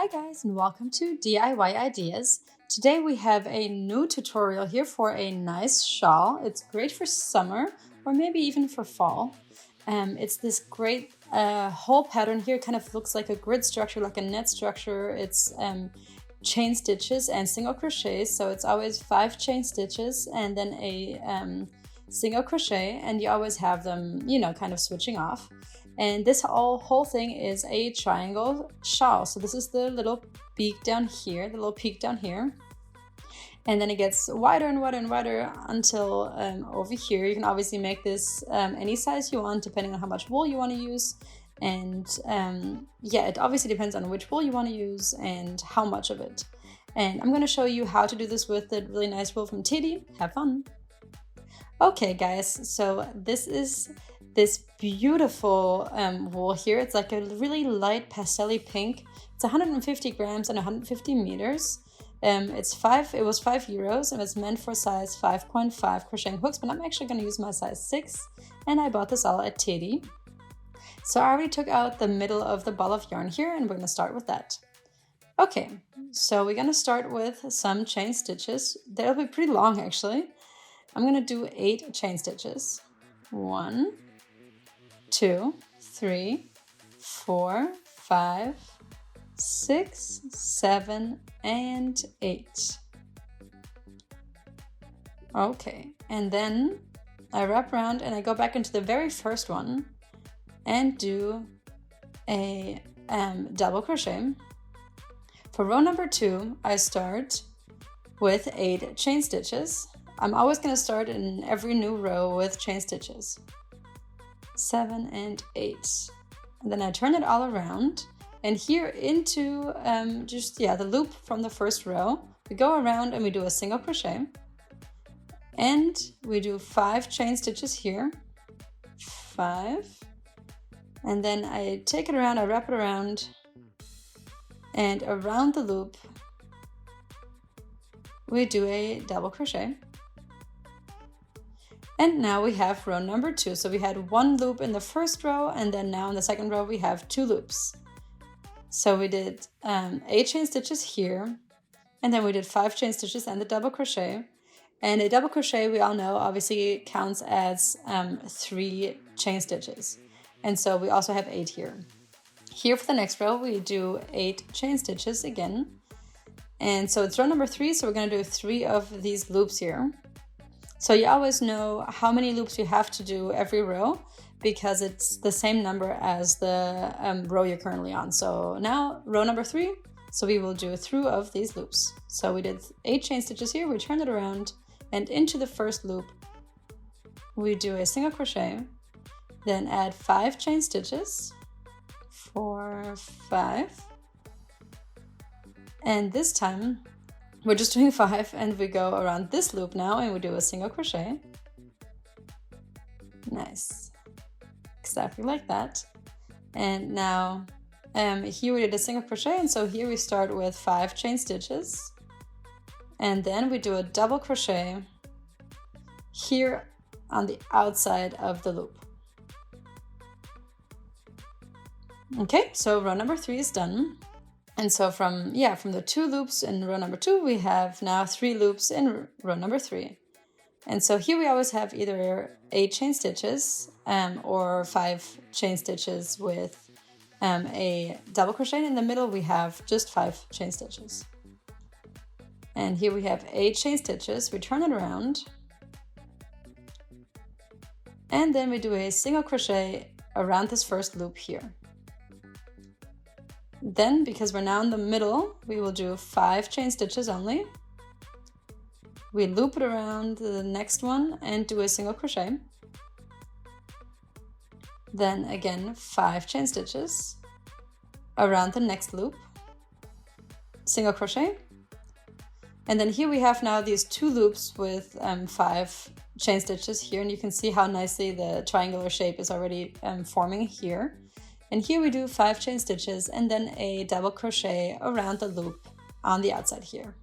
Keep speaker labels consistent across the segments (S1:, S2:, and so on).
S1: Hi guys, and welcome to DIY Ideas. Today we have a new tutorial here for a nice shawl. It's great for summer or maybe even for fall. It's this great whole pattern here. Kind of looks like a grid structure, like a net structure. It's chain stitches and single crochets, so it's always 5 chain stitches and then a single crochet, and you always have them, kind of switching off. And this whole thing is a triangle shawl. So this is the little peak down here, and then it gets wider and wider and wider until over here. You can obviously make this any size you want, depending on how much wool you want to use. And yeah, it obviously depends on which wool you want to use and how much of it. And I'm going to show you how to do this with the really nice wool from Teddy. Have fun. Okay guys, so this is this beautiful wool here. It's like a really light pastel-y pink. It's 150 grams and 150 meters. It was €5 and it's meant for size 5.5 crocheting hooks, but I'm actually going to use my size 6, and I bought this all at Teddy. So I already took out the middle of the ball of yarn here, and we're going to start with that. Okay, so we're going to start with some chain stitches. They'll be pretty long actually. I'm going to do 8 chain stitches. 1, 2, 3, 4, 5, 6, 7, and 8. Okay, and then I wrap around and I go back into the very first one and do a double crochet. For row number 2, I start with 8 chain stitches. I'm always going to start in every new row with chain stitches. 7 and 8. And then I turn it all around, and here into the loop from the first row, we go around and we do a single crochet, and we do 5 chain stitches here, 5, and then I take it around, I wrap it around, and around the loop we do a double crochet. And now we have row number 2. So we had 1 loop in the first row, and then now in the second row we have 2 loops. So we did 8 chain stitches here, and then we did 5 chain stitches and the double crochet. And a double crochet, we all know, obviously counts as 3 chain stitches. And so we also have 8 here. Here for the next row, we do 8 chain stitches again. And so it's row number 3, so we're going to do 3 of these loops here. So you always know how many loops you have to do every row, because it's the same number as the row you're currently on. So now row number 3, so we will do 3 of these loops. So we did 8 chain stitches here, we turn it around, and into the first loop we do a single crochet, then add 5 chain stitches, 4, 5, and this time we're just doing 5, and we go around this loop now and we do a single crochet. Nice. Exactly like that. And now here we did a single crochet, and so here we start with 5 chain stitches, and then we do a double crochet here on the outside of the loop. Okay, so row number 3 is done. And so from the 2 loops in row number 2, we have now 3 loops in row number 3. And so here we always have either 8 chain stitches or 5 chain stitches with a double crochet. In the middle we have just 5 chain stitches. And here we have 8 chain stitches. We turn it around, and then we do a single crochet around this first loop here. Then, because we're now in the middle, we will do 5 chain stitches only. We loop it around the next one and do a single crochet. Then again, 5 chain stitches around the next loop, single crochet. And then here we have now these 2 loops with 5 chain stitches here, and you can see how nicely the triangular shape is already forming here. And here we do 5 chain stitches and then a double crochet around the loop on the outside here.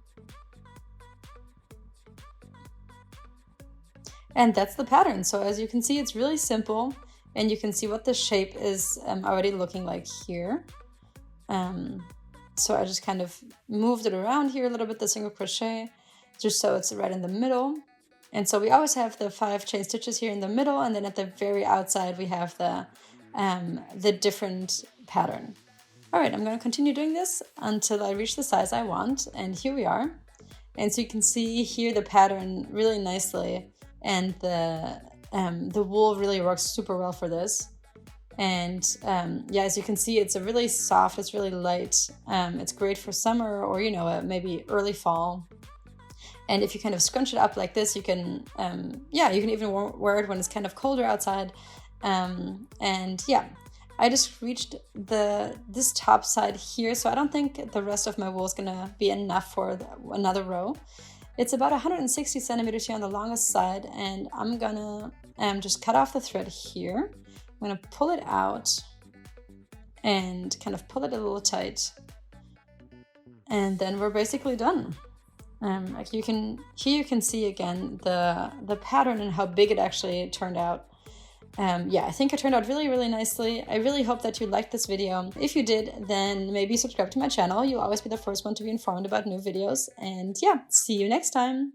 S1: And that's the pattern. So as you can see, it's really simple, and you can see what the shape is already looking like here. So I just kind of moved it around here a little bit, the single crochet, just so it's right in the middle. And so we always have the 5 chain stitches here in the middle, and then at the very outside we have the different pattern. All right, I'm going to continue doing this until I reach the size I want, and here we are. And so you can see here the pattern really nicely, and the wool really works super well for this. And yeah, as you can see, it's a really soft, it's really light. It's great for summer or, you know, maybe early fall. And if you kind of scrunch it up like this, you can, yeah, you can even wear it when it's kind of colder outside. And yeah, I just reached this top side here, so I don't think the rest of my wool is gonna be enough for another row. It's about 160 centimeters here on the longest side, and I'm gonna just cut off the thread here. I'm gonna pull it out and kind of pull it a little tight, and then we're basically done. Like you can see again the pattern and how big it actually turned out. Yeah, I think it turned out really, really nicely. I really hope that you liked this video. If you did, then maybe subscribe to my channel. You'll always be the first one to be informed about new videos. And yeah, see you next time.